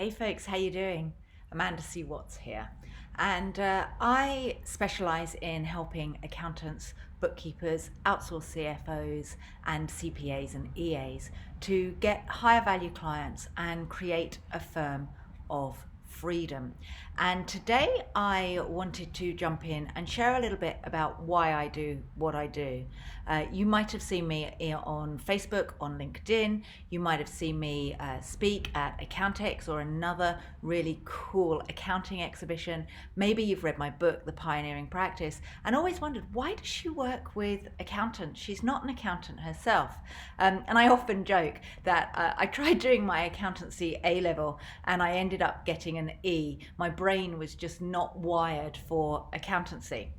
Hey folks, how you doing? Amanda C. Watts here. And I specialize in helping accountants, bookkeepers, outsourced CFOs, and CPAs and EAs to get higher value clients and create a firm of freedom. And today I wanted to jump in and share a little bit about why I do what I do. You might have seen me on Facebook, on LinkedIn. You might have seen me speak at Accountex or another really cool accounting exhibition. Maybe you've read my book, The Pioneering Practice, and always wondered, why does she work with accountants? She's not an accountant herself. And I often joke that I tried doing my accountancy A-level and I ended up getting an E. My brain was just not wired for accountancy.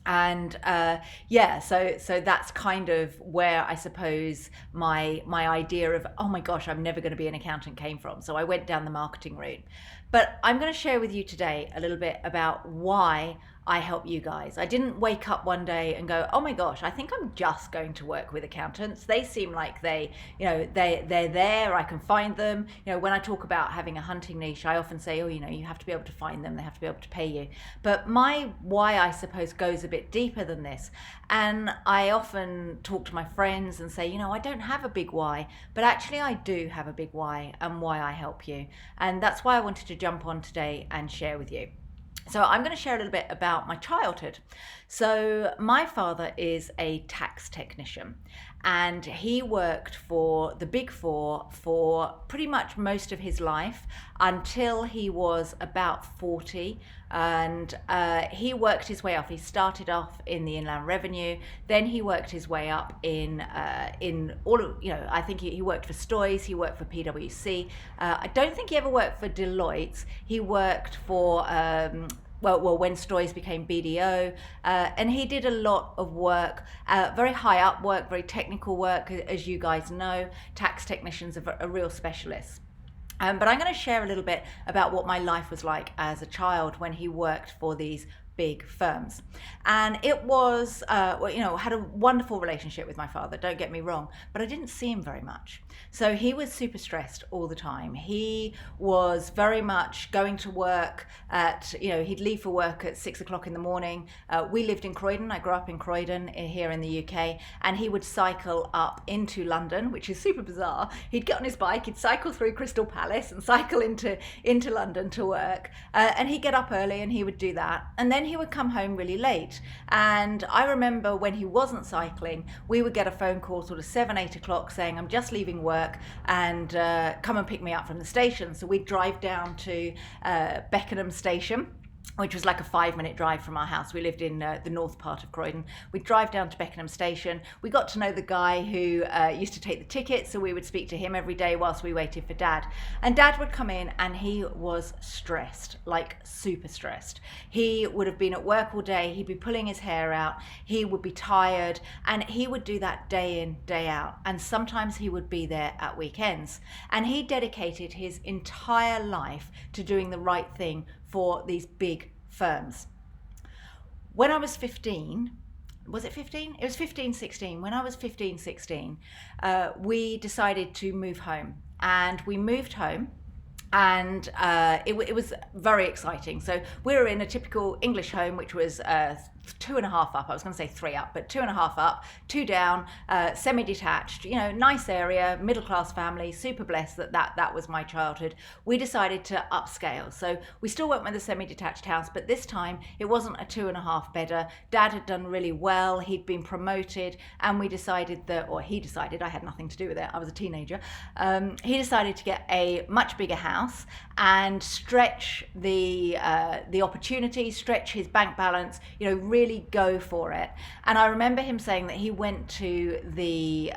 And so that's kind of where I suppose my idea of, oh my gosh, I'm never going to be an accountant came from. So I went down the marketing route. But I'm going to share with you today a little bit about why I help you guys. I didn't wake up one day and go, oh my gosh, I think I'm just going to work with accountants. They seem like they're there, I can find them. When I talk about having a hunting niche, I often say, you have to be able to find them, they have to be able to pay you. But my why, I suppose, goes a bit deeper than this. And I often talk to my friends and say, I don't have a big why, but actually I do have a big why and why I help you. And that's why I wanted to jump on today and share with you. So I'm going to share a little bit about my childhood. So my father is a tax technician and he worked for the Big Four for pretty much most of his life until he was about 40. And he worked his way up. He started off in the Inland Revenue, then he worked his way up in all of, I think he worked for Stoys, he worked for PwC. I don't think he ever worked for Deloitte. He worked for when Stoys became BDO, and he did a lot of work, very high up work, very technical work. As you guys know, tax technicians are a real specialist. But I'm going to share a little bit about what my life was like as a child when he worked for these big firms. And it was, had a wonderful relationship with my father, don't get me wrong, but I didn't see him very much. So he was super stressed all the time. He was very much going to work at, he'd leave for work at 6 o'clock in the morning. We lived in Croydon. I grew up in Croydon here in the UK, and he would cycle up into London, which is super bizarre. He'd get on his bike, he'd cycle through Crystal Palace and cycle into London to work. And he'd get up early and he would do that. And then he would come home really late. And I remember when he wasn't cycling, we would get a phone call sort of 7, 8 o'clock saying, I'm just leaving work and come and pick me up from the station. So we'd drive down to Beckenham station, which was like a 5-minute drive from our house. We lived in the north part of Croydon. We'd drive down to Beckenham station. We got to know the guy who used to take the tickets, so we would speak to him every day whilst we waited for Dad. And Dad would come in and he was stressed, like super stressed. He would have been at work all day. He'd be pulling his hair out. He would be tired, and he would do that day in, day out. And sometimes he would be there at weekends. And he dedicated his entire life to doing the right thing for these big firms. When I was 15, was it 15? It was 15, 16. When I was 15, 16, we decided to move home. And we moved home, and it was very exciting. So we were in a typical English home, which was 2.5 up. I was going to say 3 up, but 2.5 up, 2 down, semi-detached, nice area, middle-class family, super blessed that was my childhood. We decided to upscale. So we still went with a semi-detached house, but this time it wasn't a 2.5 bedder. Dad had done really well. He'd been promoted, and he decided, I had nothing to do with it. I was a teenager. He decided to get a much bigger house and stretch the opportunities, stretch his bank balance, really go for it. And I remember him saying that he went to the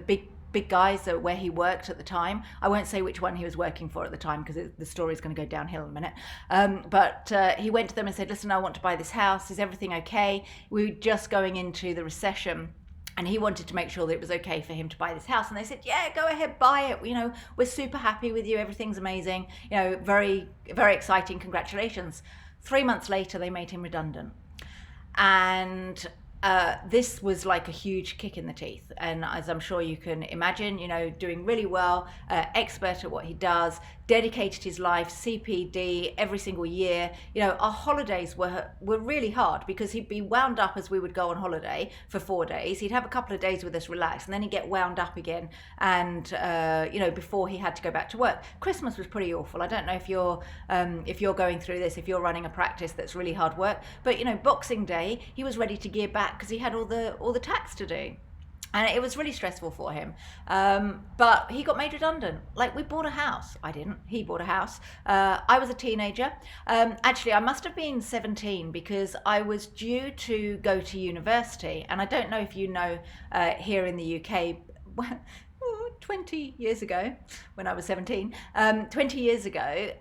big guys where he worked at the time. I won't say which one he was working for at the time because the story's going to go downhill in a minute. But he went to them and said, listen, I want to buy this house. Is everything okay? We were just going into the recession. And he wanted to make sure that it was okay for him to buy this house. And they said, yeah, go ahead, buy it. We're super happy with you. Everything's amazing. Very, very exciting. Congratulations. 3 months later, they made him redundant. And this was like a huge kick in the teeth. And as I'm sure you can imagine, doing really well, expert at what he does, dedicated his life, CPD every single year. Our holidays were really hard because he'd be wound up as we would go on holiday for 4 days. He'd have a couple of days with us relaxed, and then he'd get wound up again. And, before he had to go back to work. Christmas was pretty awful. I don't know if you're going through this, if you're running a practice that's really hard work, but Boxing Day, he was ready to gear back because he had all the tax to do. And it was really stressful for him. But he got made redundant. Like, we bought a house. I didn't. He bought a house. I was a teenager. Actually, I must have been 17 because I was due to go to university. And I don't know if you know, here in the UK, 20 years ago, when I was 17, 20 years ago,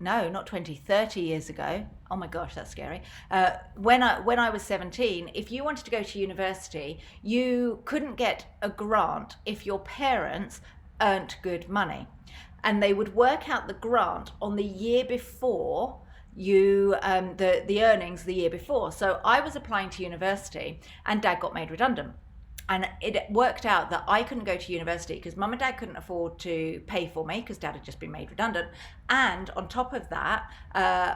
no, not 20, 30 years ago. Oh my gosh, that's scary. When I was 17, if you wanted to go to university, you couldn't get a grant if your parents earned good money. And they would work out the grant on the year before you, the earnings the year before. So I was applying to university and Dad got made redundant. And it worked out that I couldn't go to university because Mum and Dad couldn't afford to pay for me because Dad had just been made redundant. And on top of that,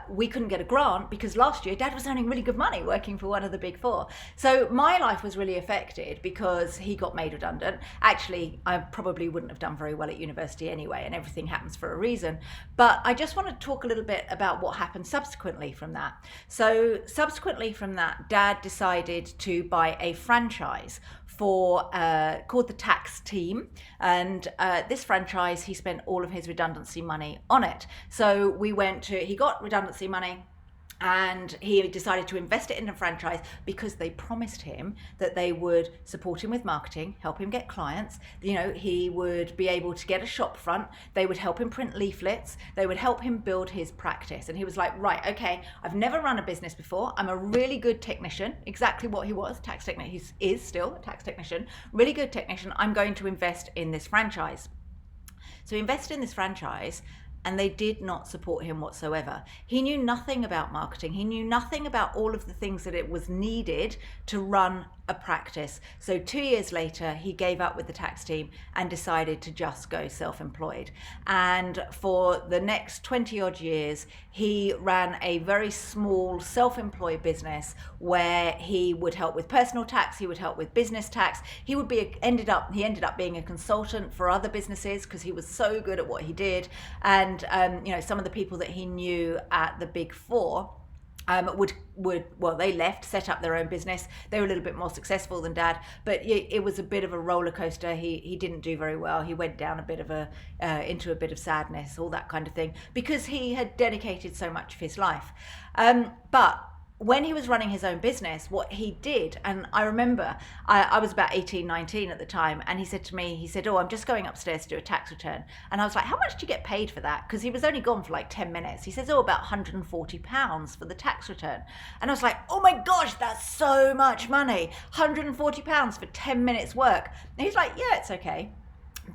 we couldn't get a grant because last year Dad was earning really good money working for one of the big four. So my life was really affected because he got made redundant. Actually, I probably wouldn't have done very well at university anyway, and everything happens for a reason. But I just want to talk a little bit about what happened subsequently from that. So subsequently from that, Dad decided to buy a franchise called the Tax Team, and this franchise, he spent all of his redundancy money on it. So he got redundancy money, and he decided to invest it in a franchise because they promised him that they would support him with marketing, help him get clients. He would be able to get a shop front. They would help him print leaflets. They would help him build his practice. And he was like, right, okay, I've never run a business before. I'm a really good technician, exactly what he was, tax technician. He is still a tax technician, really good technician. I'm going to invest in this franchise. So he invested in this franchise, and they did not support him whatsoever. He knew nothing about marketing. He knew nothing about all of the things that it was needed to run a practice. So 2 years later, he gave up with the tax team and decided to just go self-employed. And for the next 20 odd years, he ran a very small self-employed business where he would help with personal tax, he would help with business tax. He ended up being a consultant for other businesses because he was so good at what he did. And some of the people that he knew at the Big Four they left, set up their own business. They were a little bit more successful than Dad, but it was a bit of a roller coaster. He didn't do very well. He went down into a bit of sadness, all that kind of thing, because he had dedicated so much of his life. But when he was running his own business, what he did, and I remember I was about 18, 19 at the time, and he said to me, oh, I'm just going upstairs to do a tax return. And I was like, how much do you get paid for that? Because he was only gone for like 10 minutes. He says, about £140 for the tax return. And I was like, oh my gosh, that's so much money. £140 for 10 minutes work. And he's like, yeah, it's okay.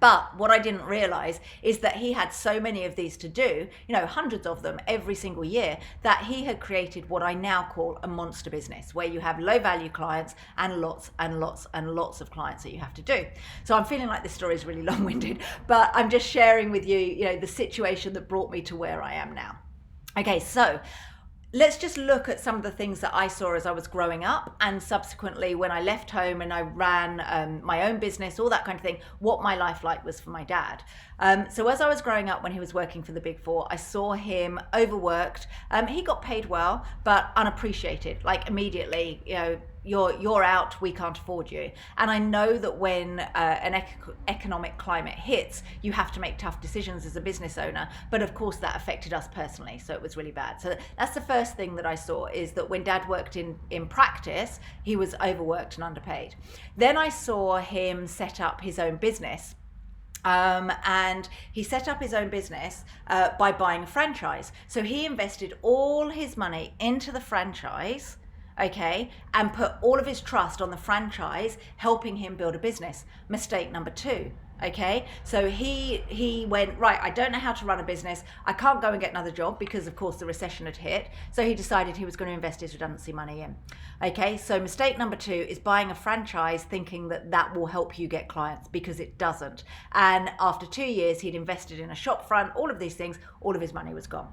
But what I didn't realize is that he had so many of these to do, hundreds of them every single year, that he had created what I now call a monster business, where you have low value clients and lots and lots and lots of clients that you have to do. So I'm feeling like this story is really long-winded, but I'm just sharing with you, the situation that brought me to where I am now. Okay, so let's just look at some of the things that I saw as I was growing up, and subsequently when I left home and I ran my own business, all that kind of thing, what my life like was for my dad. So as I was growing up, when he was working for the Big Four, I saw him overworked. He got paid well, but unappreciated, like immediately, you're out, we can't afford you. And I know that when an economic climate hits, you have to make tough decisions as a business owner. But of course, that affected us personally, so it was really bad. So that's the first thing that I saw, is that when Dad worked in practice, he was overworked and underpaid. Then I saw him set up his own business. And he set up his own business by buying a franchise. So he invested all his money into the franchise, okay, and put all of his trust on the franchise helping him build a business. Mistake number 2, Okay, so he went, right, I don't know how to run a business. I can't go and get another job because of course the recession had hit. So he decided he was going to invest his redundancy money in. Okay, so mistake number 2 is buying a franchise thinking that that will help you get clients, because it doesn't. And after 2 years, he'd invested in a shop front, all of these things, all of his money was gone.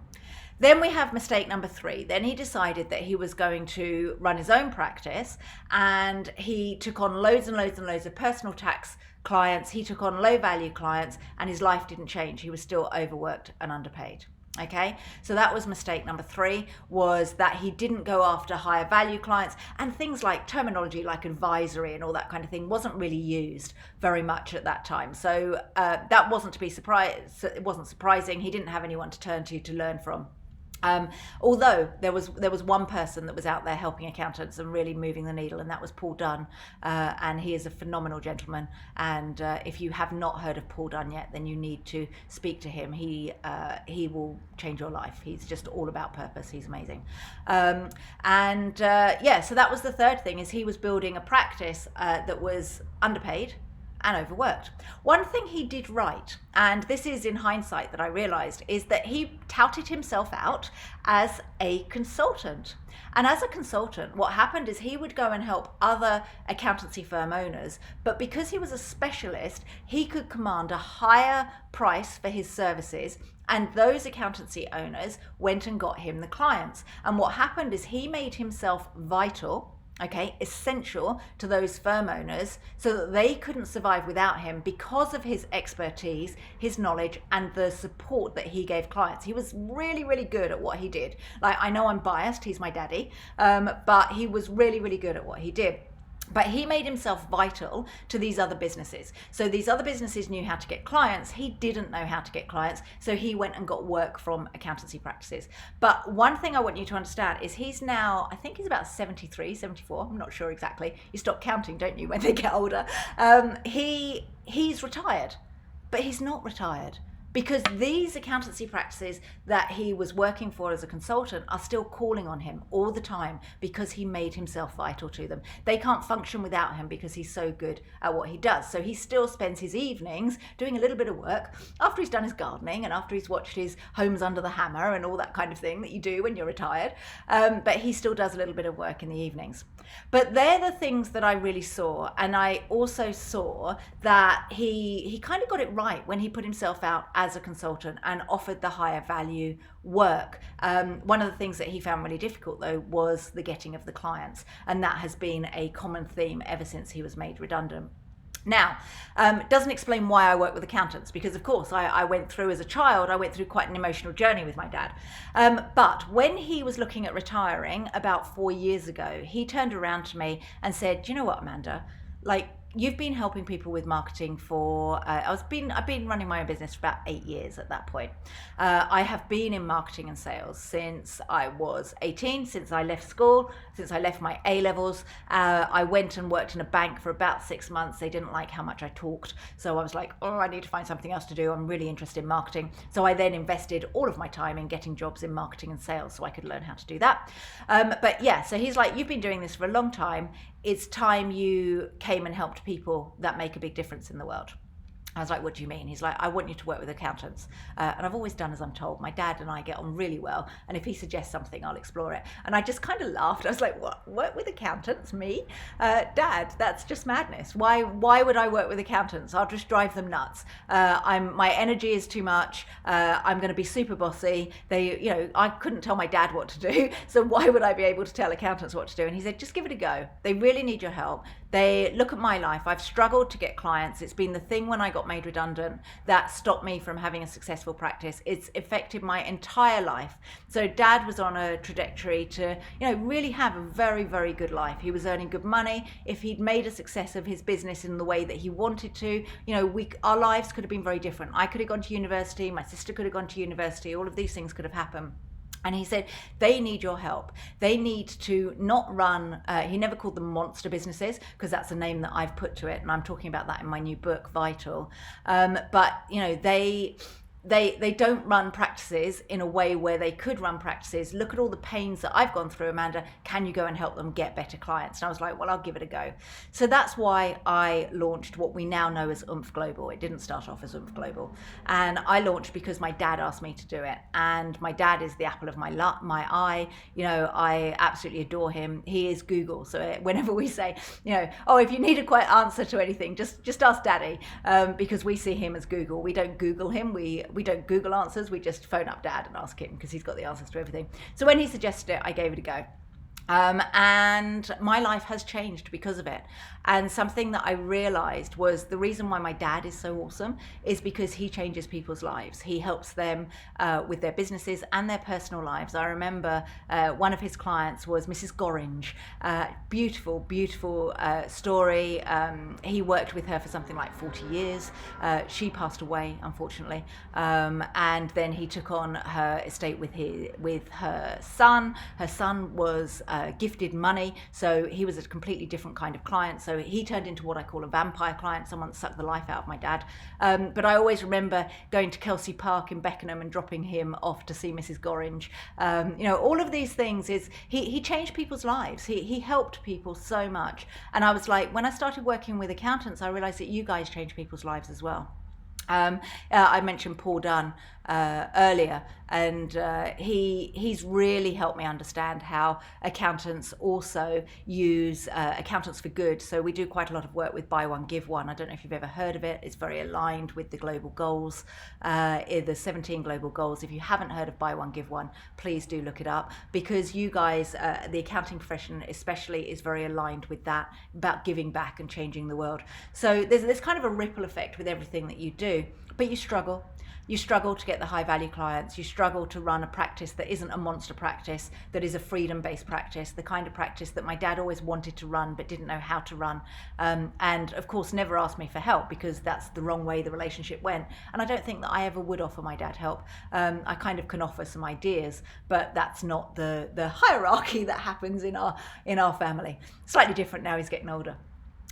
Then we have mistake number 3. Then he decided that he was going to run his own practice, and he took on loads and loads and loads of personal tax clients. He took on low value clients, and his life didn't change. He was still overworked and underpaid. Okay, so that was mistake number 3, was that he didn't go after higher value clients, and things like terminology like advisory and all that kind of thing wasn't really used very much at that time. So that wasn't to be surprised. It wasn't surprising. He didn't have anyone to turn to learn from. Although there was one person that was out there helping accountants and really moving the needle, and that was Paul Dunn, and he is a phenomenal gentleman. And if you have not heard of Paul Dunn yet, then you need to speak to him. He will change your life. He's just all about purpose. He's amazing. So that was the third thing, is he was building a practice that was underpaid and overworked. One thing he did right, and this is in hindsight that I realized, is that he touted himself out as a consultant. And as a consultant, what happened is he would go and help other accountancy firm owners, but because he was a specialist, he could command a higher price for his services, and those accountancy owners went and got him the clients. And what happened is he made himself vital, essential to those firm owners, so that they couldn't survive without him, because of his expertise, his knowledge, and the support that he gave clients. He was really, really good at what he did. Like, I know I'm biased, he's my daddy, but he was really, really good at what he did. But he made himself vital to these other businesses. So these other businesses knew how to get clients. He didn't know how to get clients. So he went and got work from accountancy practices. But one thing I want you to understand is he's now, I think he's about 73, 74. I'm not sure exactly. You stop counting, don't you, when they get older? He's retired, but he's not retired, because these accountancy practices that he was working for as a consultant are still calling on him all the time, because he made himself vital to them. They can't function without him because he's so good at what he does. So he still spends his evenings doing a little bit of work after he's done his gardening and after he's watched his Homes Under the Hammer and all that kind of thing that you do when you're retired. But he still does a little bit of work in the evenings. But they're the things that I really saw. And I also saw that he kind of got it right when he put himself out as a consultant and offered the higher value work. One of the things that he found really difficult, though, was the getting of the clients, and that has been a common theme ever since he was made redundant. Now, it doesn't explain why I work with accountants, because of course I went through, as a child, I went through quite an emotional journey with my dad. But when he was looking at retiring about 4 years ago, he turned around to me and said, "Do you know what, Amanda? Like, you've been helping people with marketing for, I've been running my own business for about 8 years at that point. I have been in marketing and sales since I was 18, since I left school, since I left my A-levels. I went and worked in a bank for about 6 months. They didn't like how much I talked. So I was like, oh, I need to find something else to do. I'm really interested in marketing. So I then invested all of my time in getting jobs in marketing and sales so I could learn how to do that. But yeah, so he's like, you've been doing this for a long time. It's time you came and helped people that make a big difference in the world." I was like, "What do you mean?" He's like, "I want you to work with accountants." And I've always done as I'm told. My dad and I get on really well. And if he suggests something, I'll explore it. And I just kind of laughed. I was like, "What? Work with accountants? Me? Dad, that's just madness. Why would I work with accountants? I'll just drive them nuts. My energy is too much. I'm going to be super bossy. I couldn't tell my dad what to do. So why would I be able to tell accountants what to do?" And he said, "Just give it a go. They really need your help. They look at my life. I've struggled to get clients. It's been the thing when I got made redundant that stopped me from having a successful practice. It's affected my entire life." So Dad was on a trajectory to, really have a very, very good life. He was earning good money. If he'd made a success of his business in the way that he wanted to, our lives could have been very different. I could have gone to university. My sister could have gone to university. All of these things could have happened. And he said, they need your help. They need to not run, he never called them monster businesses, because that's a name that I've put to it. And I'm talking about that in my new book, Vital. But, they don't run practices in a way where they could run practices. Look at all the pains that I've gone through, Amanda. Can you go and help them get better clients? And I was like, well, I'll give it a go. So that's why I launched what we now know as Oomph.Global. It didn't start off as Oomph.Global. And I launched because my dad asked me to do it. And my dad is the apple of my eye. You know, I absolutely adore him. He is Google. So whenever we say, you know, oh, if you need a quick answer to anything, just ask Daddy, because we see him as Google. We don't Google him. We don't Google answers. We just phone up Dad and ask him because he's got the answers to everything. So when he suggested it, I gave it a go. And my life has changed because of it. And something that I realized was the reason why my dad is so awesome is because he changes people's lives. He helps them with their businesses and their personal lives. I remember one of his clients was Mrs. Gorringe. Beautiful, beautiful story. He worked with her for something like 40 years. She passed away, unfortunately. And then he took on her estate with her son. Her son was gifted money, so he was a completely different kind of client. So he turned into what I call a vampire client, someone that sucked the life out of my dad. But I always remember going to Kelsey Park in Beckenham and dropping him off to see Mrs. Gorringe. You know, all of these things is he changed people's lives. He helped people so much. And I was like, when I started working with accountants, I realized that you guys change people's lives as well. I mentioned Paul Dunn earlier, and he's really helped me understand how accountants also use accountants for good. So we do quite a lot of work with Buy One, Give One. I don't know if you've ever heard of it. It's very aligned with the global goals, the 17 global goals. If you haven't heard of Buy One, Give One, please do look it up, because you guys, the accounting profession especially, is very aligned with that, about giving back and changing the world. So there's kind of a ripple effect with everything that you do. But you struggle. You struggle to get the high value clients. You struggle to run a practice that isn't a monster practice, that is a freedom-based practice, the kind of practice that my dad always wanted to run but didn't know how to run. And of course never asked me for help, because that's the wrong way the relationship went. And I don't think that I ever would offer my dad help. I kind of can offer some ideas, but that's not the hierarchy that happens in our family. Slightly different now, he's getting older.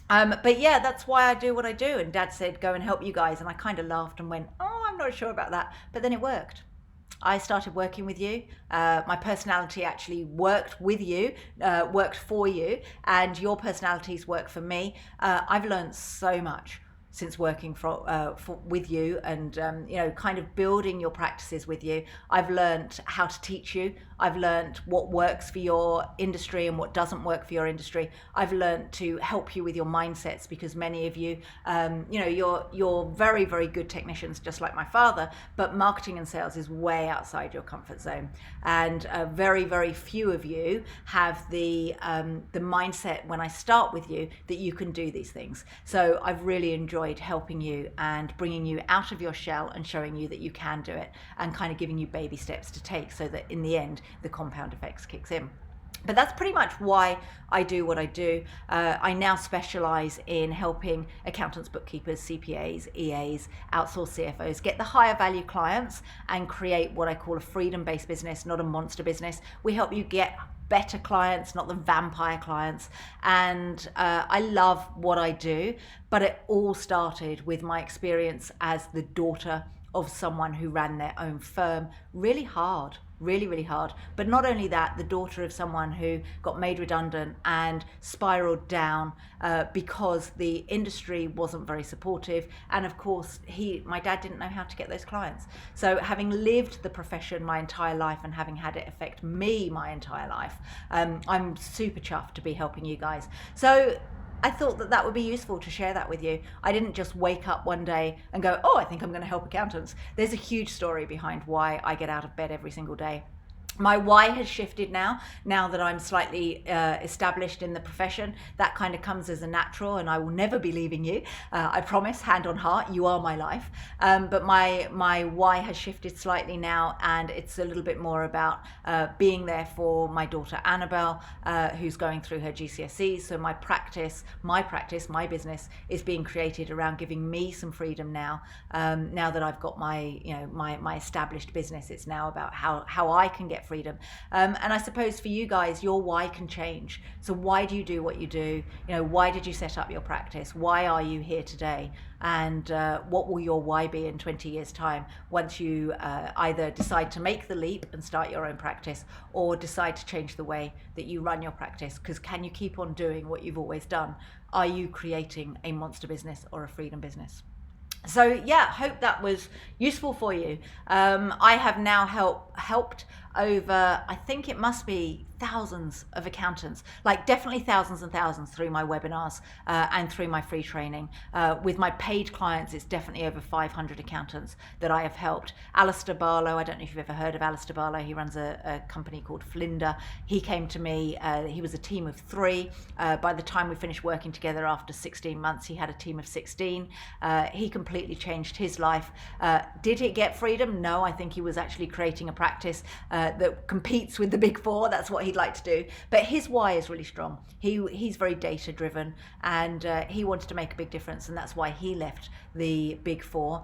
But yeah, that's why I do what I do. And Dad said, go and help you guys. And I kind of laughed and went, oh, I'm not sure about that. But then it worked. I started working with you. My personality actually worked with you, worked for you, and your personalities work for me. I've learned so much since working with you, and you know, kind of building your practices with you. I've learned how to teach you. I've learned what works for your industry and what doesn't work for your industry. I've learned to help you with your mindsets, because many of you, you know, you're very, very good technicians, just like my father, but marketing and sales is way outside your comfort zone. And very, very few of you have the mindset when I start with you that you can do these things. So I've really enjoyed helping you and bringing you out of your shell and showing you that you can do it, and kind of giving you baby steps to take, so that in the end the compound effects kicks in. But that's pretty much why I do what I do. I now specialize in helping accountants, bookkeepers, CPAs, EAs, outsourced CFOs get the higher value clients and create what I call a freedom-based business, not a monster business. We help you get better clients, not the vampire clients. And I love what I do, but it all started with my experience as the daughter of someone who ran their own firm. Really hard. Really, really hard. But not only that, the daughter of someone who got made redundant and spiraled down because the industry wasn't very supportive. And of course, my dad didn't know how to get those clients. So having lived the profession my entire life and having had it affect me my entire life, I'm super chuffed to be helping you guys. So I thought that would be useful to share that with you. I didn't just wake up one day and go, oh, I think I'm going to help accountants. There's a huge story behind why I get out of bed every single day. My why has shifted now that I'm slightly established in the profession. That kind of comes as a natural, and I will never be leaving you. I promise, hand on heart, you are my life. But my why has shifted slightly now, and it's a little bit more about being there for my daughter Annabelle, who's going through her GCSEs. So my business is being created around giving me some freedom now. Now that I've got my established business, it's now about how I can get get freedom. And I suppose for you guys, your why can change. So why do you do what you do? You know, why did you set up your practice? Why are you here today? And what will your why be in 20 years' time once you either decide to make the leap and start your own practice, or decide to change the way that you run your practice? Because can you keep on doing what you've always done? Are you creating a monster business or a freedom business? So yeah, hope that was useful for you. I have now helped over, I think it must be thousands of accountants, like definitely thousands and thousands through my webinars and through my free training. With my paid clients, it's definitely over 500 accountants that I have helped. Alistair Barlow, I don't know if you've ever heard of Alistair Barlow, he runs a company called Flinder. He came to me, he was a team of 3. By the time we finished working together after 16 months, he had a team of 16. He completely changed his life. Did he get freedom? No, I think he was actually creating a practice that competes with the big 4. That's what he'd like to do. But his why is really strong. He's very data driven, and he wanted to make a big difference, and that's why he left the big 4.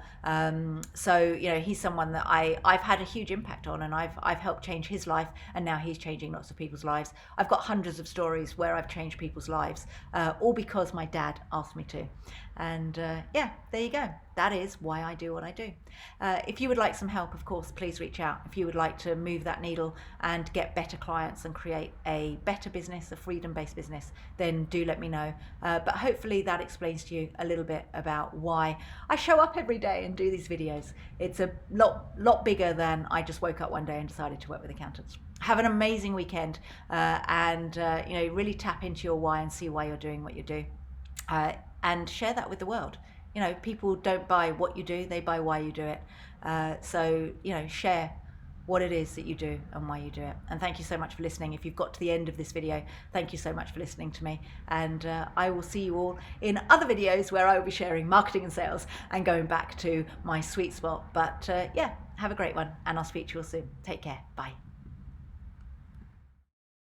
So you know, he's someone that I've had a huge impact on, and I've helped change his life, and now he's changing lots of people's lives. I've got hundreds of stories where I've changed people's lives, all because my dad asked me to. And yeah, there you go. That is why I do what I do. If you would like some help, of course, please reach out. If you would like to move that needle and get better clients and create a better business, a freedom-based business, then do let me know. But hopefully that explains to you a little bit about why I show up every day and do these videos. It's a lot bigger than I just woke up one day and decided to work with accountants. Have an amazing weekend, and you know, really tap into your why and see why you're doing what you do. And share that with the world. You know, people don't buy what you do, they buy why you do it. So, you know, share what it is that you do and why you do it. And thank you so much for listening. If you've got to the end of this video, thank you so much for listening to me. And I will see you all in other videos where I will be sharing marketing and sales and going back to my sweet spot. But yeah, have a great one, and I'll speak to you all soon. Take care. Bye.